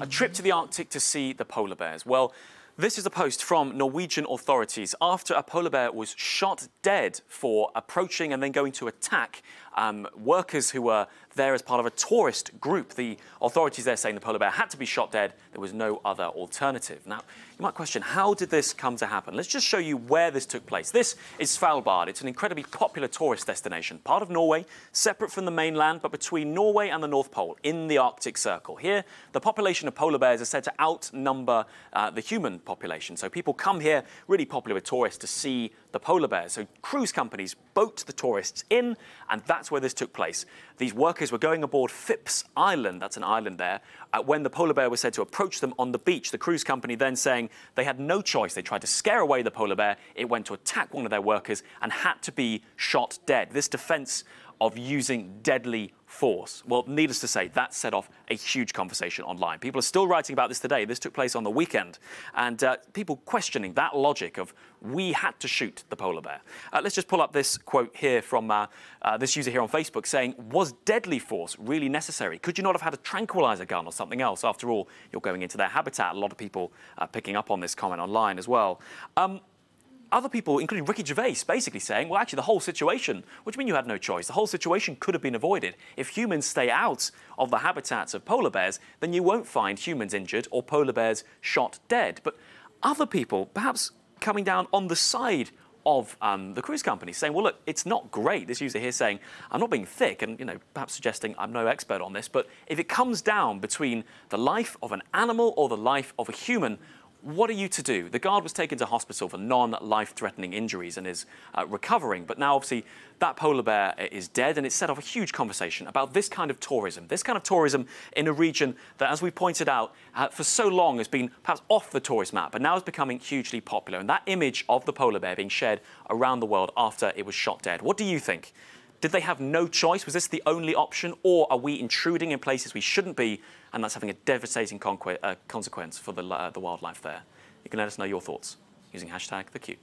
A trip to the Arctic to see the polar bears. Well, this is a post from Norwegian authorities after a polar bear was shot dead for approaching and then going to attack workers who were there as part of a tourist group. The authorities there saying the polar bear had to be shot dead. There was no other alternative. Now, you might question, how did this come to happen? Let's just show you where this took place. This is Svalbard. It's an incredibly popular tourist destination, part of Norway, separate from the mainland, but between Norway and the North Pole, in the Arctic Circle. Here, the population of polar bears is said to outnumber the human population. So people come here, really popular with tourists, to see the polar bears. So cruise companies boat the tourists in, and that's where this took place. These workers were going aboard Phipps Island, that's an island there, when the polar bear was said to approach them on the beach. The cruise company then saying they had no choice. They tried to scare away the polar bear. It went to attack one of their workers and had to be shot dead. This defence of using deadly force. Well, needless to say, that set off a huge conversation online. People are still writing about this today. This took place on the weekend. And people questioning that logic of, we had to shoot the polar bear. Let's just pull up this quote here from this user here on Facebook saying, was deadly force really necessary? Could you not have had a tranquilizer gun or something else? After all, you're going into their habitat. A lot of people picking up on this comment online as well. Other people, including Ricky Gervais, basically saying, well, actually, the whole situation, what do you mean you had no choice? The whole situation could have been avoided. If humans stay out of the habitats of polar bears, then you won't find humans injured or polar bears shot dead. But other people, perhaps coming down on the side of the cruise company, saying, well, look, it's not great. This user here saying, I'm not being thick, and, you know, perhaps suggesting I'm no expert on this, but if it comes down between the life of an animal or the life of a human, what are you to do? The guard was taken to hospital for non-life-threatening injuries and is recovering. But now, obviously, that polar bear is dead, and it set off a huge conversation about this kind of tourism. This kind of tourism in a region that, as we pointed out, for so long has been perhaps off the tourist map, but now is becoming hugely popular. And that image of the polar bear being shared around the world after it was shot dead. What do you think? Did they have no choice? Was this the only option? Or are we intruding in places we shouldn't be, and that's having a devastating consequence for the wildlife there? You can let us know your thoughts using #TheCute.